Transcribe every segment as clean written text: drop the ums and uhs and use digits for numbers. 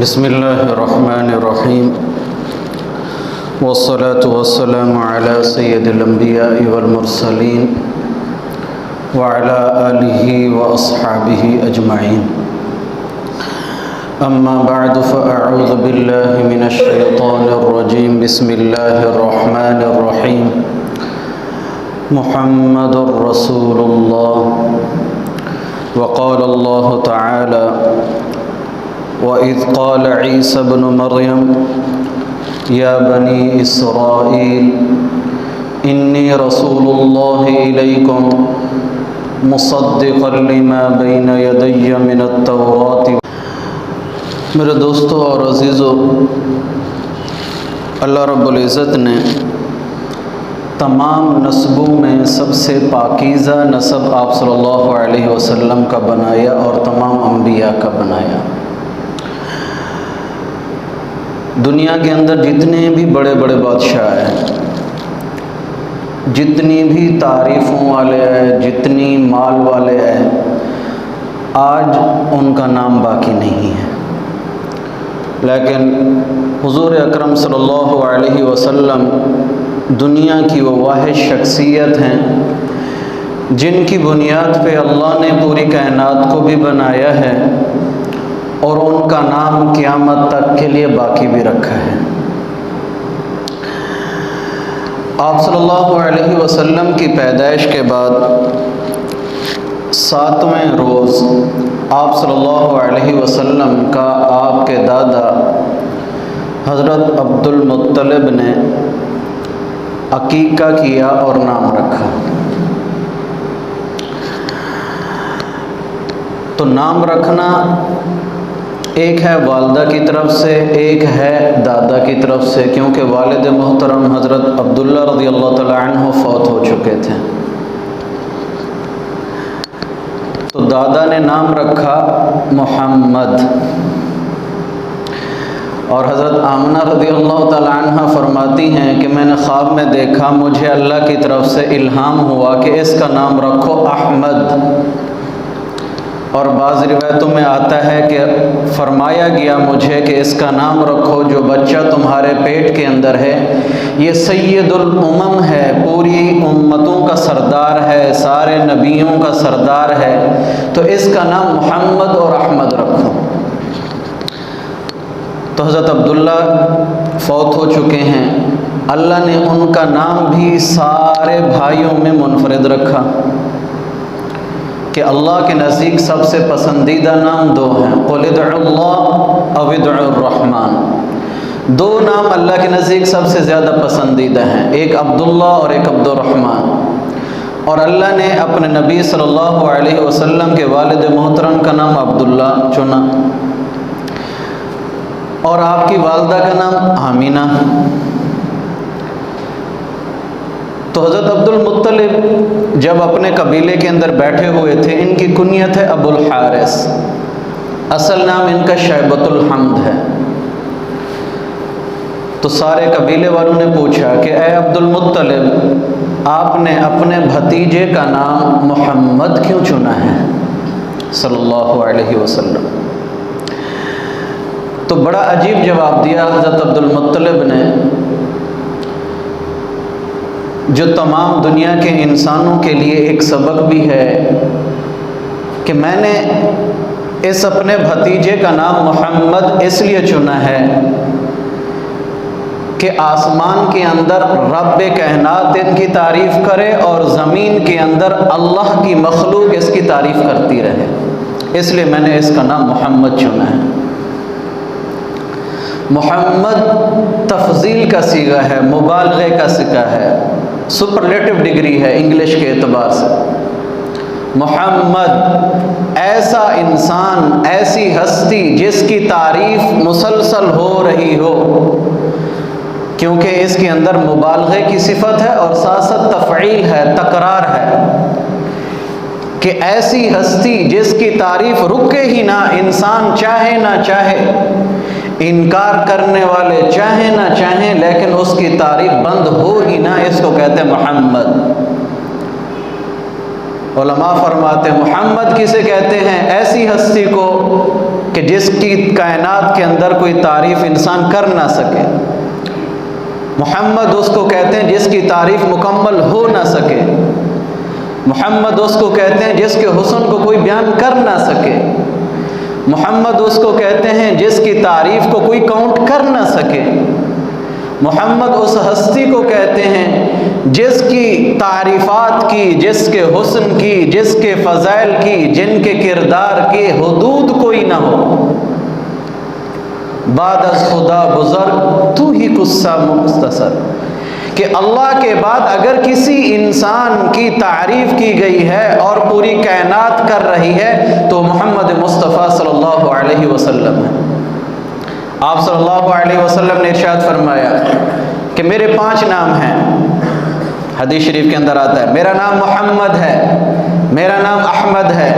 بسم اللہ الرحمن الرحیم والصلاة والسلام على سید الانبیاء والمرسلین وعلى آلہ واصحابہ اجمعین اما بعد فاعوذ باللہ من الشیطان الرجیم بسم اللہ الرحمن الرحیم محمد رسول اللہ وقال اللہ تعالی وَإِذْ قَالَ عِيسَى ابْنُ مَرْيَمَ يَا بَنِي إِسْرَائِيلَ إِنِّي رَسُولُ اللَّهِ إِلَيْكُمْ مُصَدِّقًا لِمَا بَيْنَ يَدَيَّ مِنَ التَّوْرَاةِ۔ میرے دوستو اور عزیزو، اللہ رب العزت نے تمام نسبوں میں سب سے پاکیزہ نسب آپ صلی اللہ علیہ وسلم کا بنایا اور تمام انبیاء کا بنایا۔ دنیا کے اندر جتنے بھی بڑے بڑے بادشاہ ہیں، جتنی بھی تعریفوں والے ہیں، جتنی مال والے ہیں، آج ان کا نام باقی نہیں ہے، لیکن حضور اکرم صلی اللہ علیہ وسلم دنیا کی وہ واحد شخصیت ہیں جن کی بنیاد پہ اللہ نے پوری کائنات کو بھی بنایا ہے اور ان کا نام قیامت تک کے لیے باقی بھی رکھا ہے۔ آپ صلی اللہ علیہ وسلم کی پیدائش کے بعد 7ویں روز آپ صلی اللہ علیہ وسلم کا آپ کے دادا حضرت عبد المطلب نے عقیقہ کیا اور نام رکھا۔ تو نام رکھنا ایک ہے والدہ کی طرف سے، ایک ہے دادا کی طرف سے، کیونکہ والد محترم حضرت عبداللہ رضی اللہ تعالیٰ عنہ فوت ہو چکے تھے۔ تو دادا نے نام رکھا محمد، اور حضرت آمنہ رضی اللہ تعالیٰ عنہ فرماتی ہیں کہ میں نے خواب میں دیکھا، مجھے اللہ کی طرف سے الہام ہوا کہ اس کا نام رکھو احمد، اور بعض روایتوں میں آتا ہے کہ فرمایا گیا مجھے کہ اس کا نام رکھو جو بچہ تمہارے پیٹ کے اندر ہے یہ سید الامم ہے، پوری امتوں کا سردار ہے، سارے نبیوں کا سردار ہے، تو اس کا نام محمد اور احمد رکھو۔ تو حضرت عبداللہ فوت ہو چکے ہیں، اللہ نے ان کا نام بھی سارے بھائیوں میں منفرد رکھا کہ اللہ کے نزدیک سب سے پسندیدہ نام دو ہیں، قُلِ ادْعُوا اللَّهَ أَوِ ادْعُوا الرَّحْمَنَ۔ دو نام اللہ کے نزدیک سب سے زیادہ پسندیدہ ہیں، ایک عبداللہ اور ایک عبد الرحمن، اور اللہ نے اپنے نبی صلی اللہ علیہ وسلم کے والد محترم کا نام عبداللہ چنا، اور آپ کی والدہ کا نام آمینہ۔ تو حضرت عبد المطلب جب اپنے قبیلے کے اندر بیٹھے ہوئے تھے، ان کی کنیت ہے ابو الحارث، اصل نام ان کا شیبۃ الحمد ہے۔ تو سارے قبیلے والوں نے پوچھا کہ اے عبد المطلب، آپ نے اپنے بھتیجے کا نام محمد کیوں چنا ہے صلی اللہ علیہ وسلم؟ تو بڑا عجیب جواب دیا حضرت عبد المطلب نے، جو تمام دنیا کے انسانوں کے لیے ایک سبق بھی ہے کہ میں نے اس اپنے بھتیجے کا نام محمد اس لیے چنا ہے کہ آسمان کے اندر رب کائنات ان کی تعریف کرے اور زمین کے اندر اللہ کی مخلوق اس کی تعریف کرتی رہے، اس لیے میں نے اس کا نام محمد چنا ہے۔ محمد تفضیل کا صیغہ ہے، مبالغے کا صیغہ ہے، سپرلیٹو ڈگری ہے انگلش کے اعتبار سے۔ محمد ایسا انسان، ایسی ہستی جس کی تعریف مسلسل ہو رہی ہو، کیونکہ اس کے اندر مبالغے کی صفت ہے اور ساتھ ساتھ تفعیل ہے، تکرار ہے، کہ ایسی ہستی جس کی تعریف رکے ہی نہ، انسان چاہے نہ چاہے، انکار کرنے والے چاہیں نہ چاہیں، لیکن اس کی تعریف بند ہو ہی نہ، اس کو کہتے ہیں محمد۔ علماء فرماتے ہیں محمد کسے کہتے ہیں؟ ایسی ہستی کو کہ جس کی کائنات کے اندر کوئی تعریف انسان کر نہ سکے۔ محمد اس کو کہتے ہیں جس کی تعریف مکمل ہو نہ سکے۔ محمد اس کو کہتے ہیں جس کے حسن کو کوئی بیان کر نہ سکے۔ محمد اس کو کہتے ہیں جس کی تعریف کو کوئی کاؤنٹ کر نہ سکے۔ محمد اس ہستی کو کہتے ہیں جس کی تعریفات کی، جس کے حسن کی، جس کے فضائل کی، جن کے کردار کی حدود کوئی نہ ہو۔ بعد از خدا بزرگ تو ہی قصہ مختصر، کہ اللہ کے بعد اگر کسی انسان کی تعریف کی گئی ہے اور پوری کائنات کر رہی ہے تو محمد مصطفیٰ صلی اللہ علیہ وسلم ہے۔ آپ صلی اللہ علیہ وسلم نے ارشاد فرمایا کہ میرے 5 نام ہیں، حدیث شریف کے اندر آتا ہے، میرا نام محمد ہے، میرا نام احمد ہے،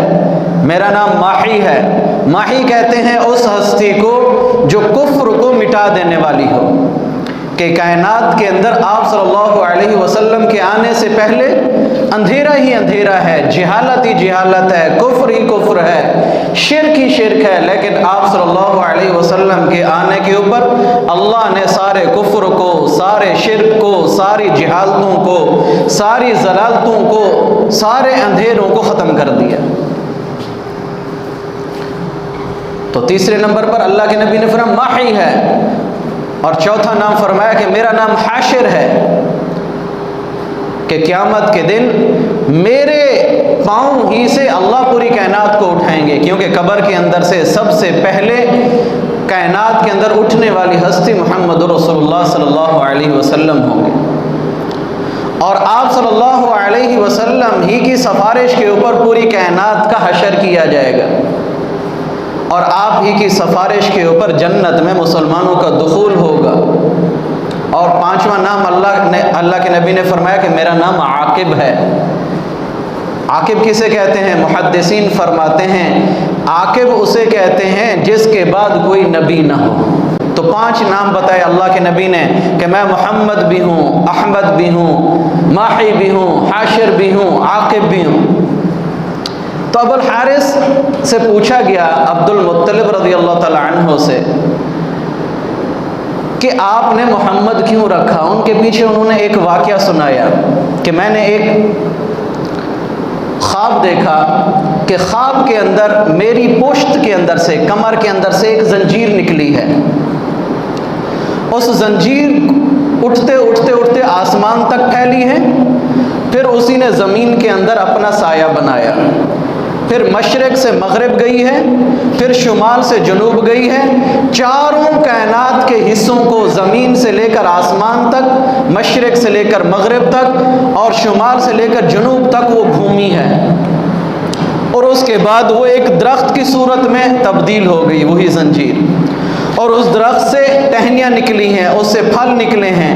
میرا نام ماحی ہے۔ ماحی کہتے ہیں اس ہستی کو جو کفر کو مٹا دینے والی ہو، کہ کائنات کے اندر آپ صلی اللہ علیہ وسلم کے آنے سے پہلے اندھیرا ہی اندھیرا ہے، جہالت ہی جہالت ہے، کفر ہی کفر ہے، شرک ہی شرک ہے، لیکن آپ صلی اللہ علیہ وسلم کے آنے کے اوپر اللہ نے سارے کفر کو، سارے شرک کو، ساری جہالتوں کو، ساری ضلالتوں کو، سارے اندھیروں کو ختم کر دیا۔ تو تیسرے نمبر پر اللہ کے نبی نے فرمایا ماحی ہے، اور چوتھا نام فرمایا کہ میرا نام حاشر ہے، کہ قیامت کے دن میرے پاؤں ہی سے اللہ پوری کائنات کو اٹھائیں گے، کیونکہ قبر کے اندر سے سب سے پہلے کائنات کے اندر اٹھنے والی ہستی محمد رسول اللہ صلی اللہ علیہ وسلم ہوں گے، اور آپ صلی اللہ علیہ وسلم ہی کی سفارش کے اوپر پوری کائنات کا حشر کیا جائے گا، اور آپ ہی کی سفارش کے اوپر جنت میں مسلمانوں کا دخول ہوگا۔ اور 5واں نام اللہ کے نبی نے فرمایا کہ میرا نام عاقب ہے۔ عاقب کسے کہتے ہیں؟ محدثین فرماتے ہیں عاقب اسے کہتے ہیں جس کے بعد کوئی نبی نہ ہو۔ تو 5 نام بتائے اللہ کے نبی نے کہ میں محمد بھی ہوں، احمد بھی ہوں، ماحی بھی ہوں، حاشر بھی ہوں، عاقب بھی ہوں۔ تو ابو الحارث سے پوچھا گیا عبد المطلب رضی اللہ تعالی عنہ سے کہ آپ نے محمد کیوں رکھا؟ ان کے پیچھے انہوں نے ایک واقعہ سنایا کہ میں نے ایک خواب دیکھا کہ خواب کے اندر میری پشت کے اندر سے، کمر کے اندر سے ایک زنجیر نکلی ہے، اس زنجیر اٹھتے اٹھتے اٹھتے آسمان تک پھیلی ہے، پھر اسی نے زمین کے اندر اپنا سایہ بنایا، پھر مشرق سے مغرب گئی ہے، پھر شمال سے جنوب گئی ہے، چاروں کائنات کے حصوں کو زمین سے لے کر آسمان تک، مشرق سے لے کر مغرب تک اور شمال سے لے کر جنوب تک وہ گھومی ہے، اور اس کے بعد وہ ایک درخت کی صورت میں تبدیل ہو گئی وہی زنجیر، اور اس درخت سے ٹہنیاں نکلی ہیں، اس سے پھل نکلے ہیں،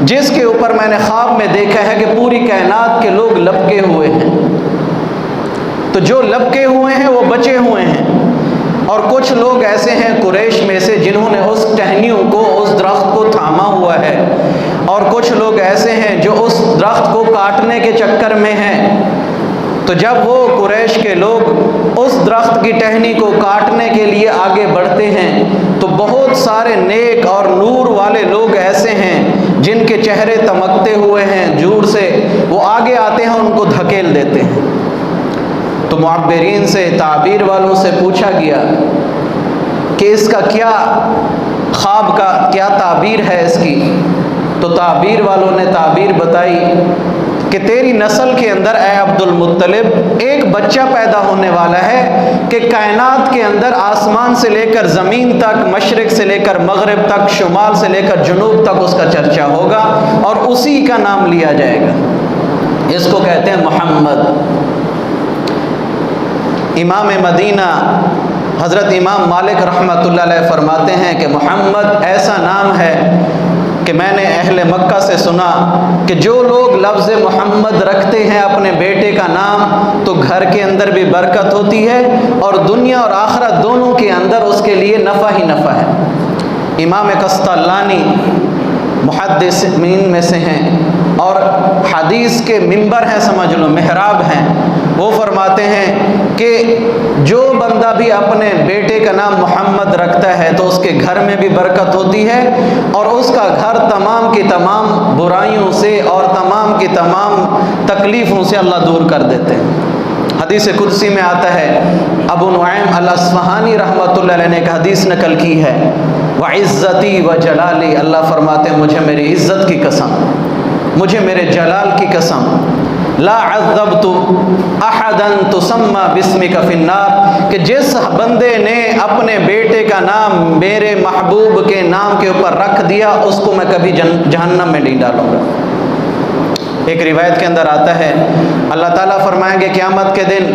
جس کے اوپر میں نے خواب میں دیکھا ہے کہ پوری کائنات کے لوگ لپکے ہوئے ہیں۔ تو جو لپکے ہوئے ہیں وہ بچے ہوئے ہیں، اور کچھ لوگ ایسے ہیں قریش میں سے جنہوں نے اس ٹہنیوں کو، اس درخت کو تھاما ہوا ہے، اور کچھ لوگ ایسے ہیں جو اس درخت کو کاٹنے کے چکر میں ہیں۔ تو جب وہ قریش کے لوگ اس درخت کی ٹہنی کو کاٹنے کے لیے آگے بڑھتے ہیں تو بہت سارے نیک اور نور والے لوگ ایسے ہیں جن کے چہرے تمکتے ہوئے ہیں جور سے، وہ آگے آتے ہیں، ان کو دھکیل دیتے ہیں۔ تو معبرین سے، تعبیر والوں سے پوچھا گیا کہ اس کا کیا خواب کا کیا تعبیر ہے اس کی؟ تو تعبیر والوں نے تعبیر بتائی کہ تیری نسل کے اندر اے عبد المطلب ایک بچہ پیدا ہونے والا ہے کہ کائنات کے اندر آسمان سے لے کر زمین تک، مشرق سے لے کر مغرب تک، شمال سے لے کر جنوب تک اس کا چرچا ہوگا اور اسی کا نام لیا جائے گا۔ اس کو کہتے ہیں محمد۔ امام مدینہ حضرت امام مالک رحمۃ اللہ علیہ فرماتے ہیں کہ محمد ایسا نام ہے کہ میں نے اہل مکہ سے سنا کہ جو لوگ لفظ محمد رکھتے ہیں اپنے بیٹے کا نام تو گھر کے اندر بھی برکت ہوتی ہے اور دنیا اور آخرت دونوں کے اندر اس کے لیے نفع ہی نفع ہے۔ امام قسطلانی محدثین میں سے ہیں اور حدیث کے منبر ہیں، سمجھ لو محراب ہیں، وہ فرماتے ہیں کہ جو بندہ بھی اپنے بیٹے کا نام محمد رکھتا ہے تو اس کے گھر میں بھی برکت ہوتی ہے اور اس کا گھر تمام کی تمام برائیوں سے اور تمام کی تمام تکلیفوں سے اللہ دور کر دیتے ہیں۔ حدیث قدسی میں آتا ہے، ابو نعیم الاصفہانی رحمۃ اللہ علیہ نے ایک حدیث نقل کی ہے، وعزتی وجلالی، اللہ فرماتے ہیں مجھے میری عزت کی قسم، مجھے میرے جلال کی قسم، لا عذبت احدا تسمى باسمك في النار، کہ جس بندے نے اپنے بیٹے کا نام میرے محبوب کے نام کے اوپر رکھ دیا اس کو میں کبھی جہنم میں نہیں ڈالوں گا۔ ایک روایت کے اندر آتا ہے اللہ تعالیٰ فرمائیں گے قیامت کے دن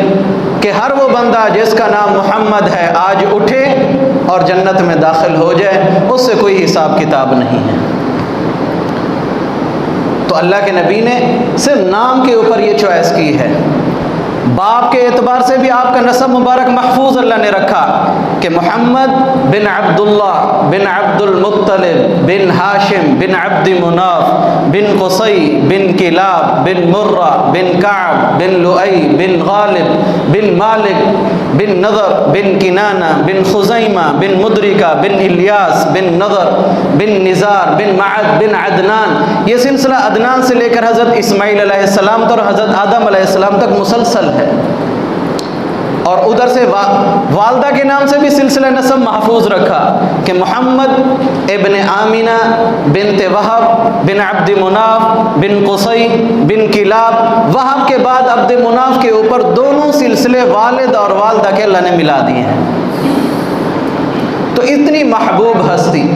کہ ہر وہ بندہ جس کا نام محمد ہے آج اٹھے اور جنت میں داخل ہو جائے، اس سے کوئی حساب کتاب نہیں ہے۔ تو اللہ کے نبی نے صرف نام کے اوپر یہ چوائس کی ہے۔ باپ کے اعتبار سے بھی آپ کا نسب مبارک محفوظ اللہ نے رکھا کہ محمد بن عبداللہ بن عبد المطلب بن ہاشم بن عبد مناف بن قصی بن کلاب بن مرہ بن کعب بن لؤی بن غالب بن مالک بن نضر بن کنانہ بن خزیمہ بن مدرکہ بن الیاس بن نضر بن نزار بن معد بن عدنان، یہ سلسلہ عدنان سے لے کر حضرت اسماعیل علیہ السلام تک اور حضرت آدم علیہ السلام تک مسلسل ہے، اور ادھر سے والدہ کے نام سے بھی سلسلہ نسب محفوظ رکھا کہ محمد ابن آمینہ بنت وہب بن عبد مناف بن قصی بن کلاب، وہب کے بعد عبد مناف کے اوپر دونوں سلسلے والد اور والدہ کے اللہ نے ملا دیے ہیں۔ تو اتنی محبوب ہستی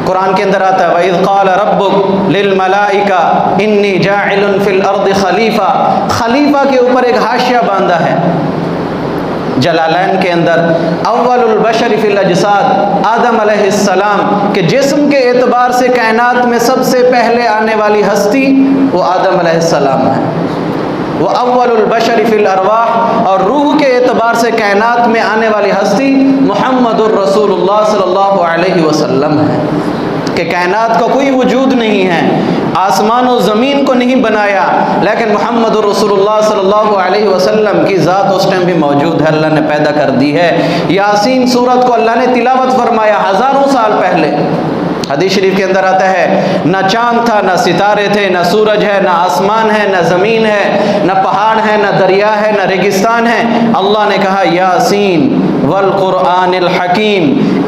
قرآن کے اندر آتا ہے وَإِذْ قَالَ رَبُّكَ لِلْمَلَائِكَةِ إِنِّي جَاعِلٌ فِي الْأَرْضِ خلیفہ، خلیفہ کے اوپر ایک حاشیہ باندھا ہے۔ جلالین کے اندر اول البشر فی الاجساد آدم علیہ السلام کہ جسم کے اعتبار سے کائنات میں سب سے پہلے آنے والی ہستی وہ آدم علیہ السلام ہے۔ وہ اول البشر فی الارواح، اور روح کے اعتبار سے کائنات میں آنے والی ہستی محمد الرسول اللہ صلی اللہ علیہ وسلم ہے کہ کائنات کا کوئی وجود نہیں ہے، آسمان و زمین کو نہیں بنایا، لیکن محمد الرسول اللہ صلی اللہ علیہ وسلم کی ذات اس ٹائم بھی موجود ہے، اللہ نے پیدا کر دی ہے۔ یاسین سورت کو اللہ نے تلاوت فرمایا ہزاروں سال پہلے۔ حدیث شریف کے اندر آتا ہے نہ چاند تھا، نہ ستارے تھے، نہ سورج ہے، نہ آسمان ہے، نہ زمین ہے، نہ پہاڑ ہے، نہ دریا ہے، نہ ریگستان ہے، اللہ نے کہا یاسین والقرآن الحکیم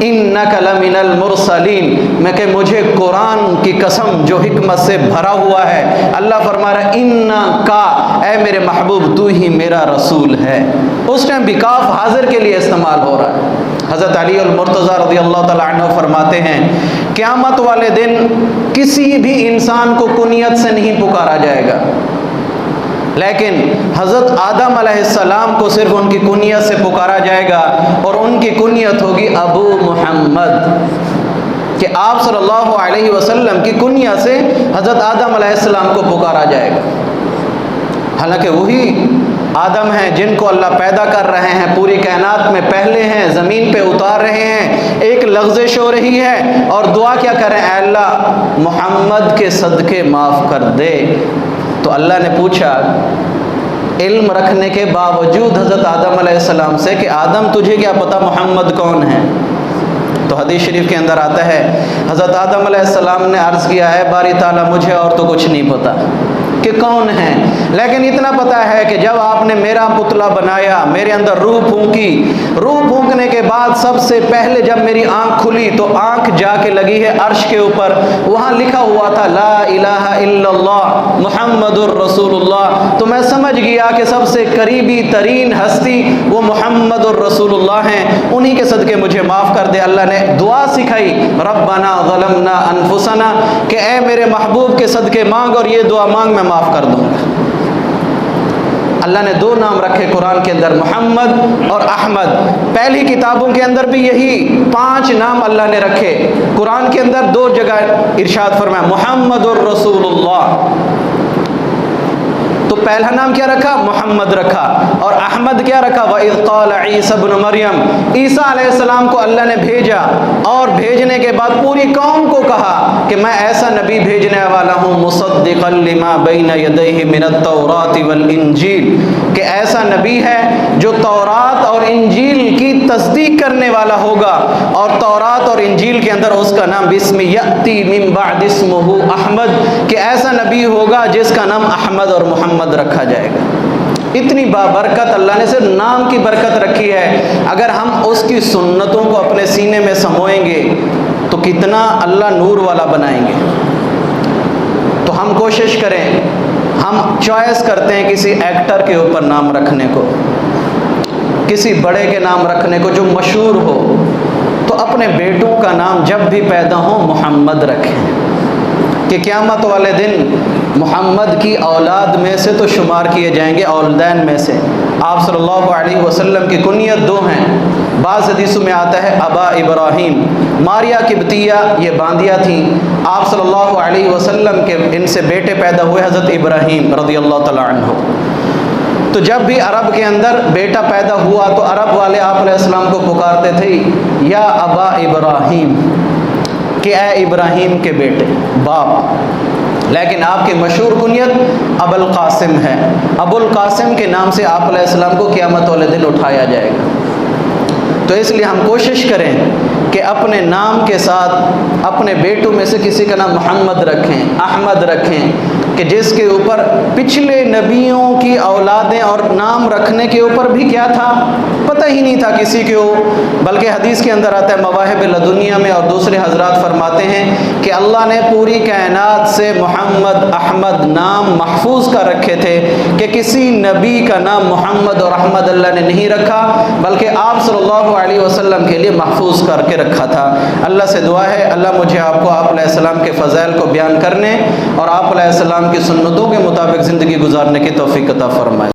انک لمن المرسلین، میں کہ مجھے قرآن کی قسم جو حکمت سے بھرا ہوا ہے، اللہ فرما رہا ہے انکا، اے میرے محبوب تو ہی میرا رسول ہے۔ اس ٹائم بھی کاف حاضر کے لیے استعمال ہو رہا ہے۔ حضرت علی المرتضی رضی اللہ تعالیٰ عنہ فرماتے ہیں قیامت والے دن کسی بھی انسان کو کنیت سے نہیں پکارا جائے گا، لیکن حضرت آدم علیہ السلام کو صرف ان کی کنیت سے پکارا جائے گا، اور ان کی کنیت ہوگی ابو محمد، کہ آپ صلی اللہ علیہ وسلم کی کنیت سے حضرت آدم علیہ السلام کو پکارا جائے گا۔ حالانکہ وہی آدم ہیں جن کو اللہ پیدا کر رہے ہیں، پوری کائنات میں پہلے ہیں، زمین پہ اتار رہے ہیں، ایک لغزش ہو رہی ہے اور دعا کیا کریں، اے اللہ محمد کے صدقے معاف کر دے۔ تو اللہ نے پوچھا علم رکھنے کے باوجود حضرت آدم علیہ السلام سے کہ آدم تجھے کیا پتا محمد کون ہے؟ تو حدیث شریف کے اندر آتا ہے حضرت آدم علیہ السلام نے عرض کیا ہے باری تعالیٰ مجھے اور تو کچھ نہیں پتا کہ کون ہیں، لیکن اتنا پتا ہے کہ جب آپ نے میرا پتلا بنایا، میرے اندر روح پھونکی، روح پھونکنے کے بعد سب سے پہلے جب میری آنکھ کھلی تو آنکھ جا کے لگی ہے عرش کے اوپر، وہاں لکھا ہوا تھا لا الہ الا اللہ محمد الرسول اللہ، تو میں سمجھ گیا کہ سب سے قریبی ترین ہستی وہ محمد الرسول اللہ ہیں، انہی کے صدقے مجھے معاف کر دے۔ اللہ نے دعا سکھائی ربنا ظلمنا انفسنا، کہ اے میرے محبوب کے صدقے مانگ، اور یہ دعا مانگ میں معاف کر دوں گا۔ اللہ نے دو نام رکھے قرآن کے اندر، محمد اور احمد۔ پہلی کتابوں کے اندر بھی یہی 5 نام اللہ نے رکھے، قرآن کے اندر 2 جگہ ارشاد فرمایا محمد الرسول اللہ، تو پہلا نام کیا رکھا؟ محمد رکھا، اور احمد کیا رکھا؟ وَإِذْ قَالَ عِيسَى ابْنُ مَرْيَمَ، عیسیٰ علیہ السلام کو اللہ نے بھیجا، اور بھیجنے کے بعد پوری قوم کو کہا کہ میں ایسا نبی بھیجنے والا ہوں مصدقا لما بین یدیہ من التوراۃ والانجیل، کہ ایسا نبی ہے جو تورات اور انجیل کی تصدیق کرنے والا ہوگا، اور تورات اور انجیل کے اندر اس کا نام بسم یأتی من بعد اسمہ احمد، کہ ایسا نبی ہوگا جس کا نام احمد اور محمد رکھا جائے گا۔ اتنی بابرکت اللہ نے صرف نام کی برکت رکھی ہے، اگر ہم اس کی سنتوں کو اپنے سینے میں سموئیں گے تو کتنا اللہ نور والا بنائیں گے۔ تو ہم کوشش کریں، ہم چوائس کرتے ہیں کسی ایکٹر کے اوپر نام رکھنے کو، کسی بڑے کے نام رکھنے کو جو مشہور ہو، تو اپنے بیٹوں کا نام جب بھی پیدا ہو محمد رکھیں، کہ قیامت والے دن محمد کی اولاد میں سے تو شمار کیے جائیں گے، اولدین میں سے۔ آپ صلی اللہ علیہ وسلم کی کنیت دو ہیں، بعض حدیثوں میں آتا ہے ابا ابراہیم، ماریا قبطیہ یہ باندیا تھیں، آپ صلی اللہ علیہ وسلم کے ان سے بیٹے پیدا ہوئے حضرت ابراہیم رضی اللہ تعالیٰ عنہ۔ تو جب بھی عرب کے اندر بیٹا پیدا ہوا تو عرب والے آپ علیہ السلام کو پکارتے تھے یا ابا ابراہیم، کہ اے ابراہیم کے بیٹے، باپ۔ لیکن آپ کی مشہور کنیت ابو القاسم ہے، ابو القاسم کے نام سے آپ علیہ السلام کو قیامت والے دن اٹھایا جائے گا۔ تو اس لیے ہم کوشش کریں کہ اپنے نام کے ساتھ اپنے بیٹوں میں سے کسی کا نام محمد رکھیں، احمد رکھیں، کہ جس کے اوپر پچھلے نبیوں کی اولادیں اور نام رکھنے کے اوپر بھی کیا تھا، پتہ ہی نہیں تھا کسی کو، بلکہ حدیث کے اندر آتا ہے مواہب لدنیہ میں، اور دوسرے حضرات فرماتے ہیں کہ اللہ نے پوری کائنات سے محمد احمد نام محفوظ کر رکھے تھے، کہ کسی نبی کا نام محمد اور احمد اللہ نے نہیں رکھا، بلکہ آپ صلی اللہ علیہ وسلم کے لیے محفوظ کر کے رکھا تھا۔ اللہ سے دعا ہے اللہ مجھے آپ کو آپ علیہ السلام کے فضائل کو بیان کرنے اور آپ علیہ السلام کی سنتوں کے مطابق زندگی گزارنے کی توفیق عطا فرمائے۔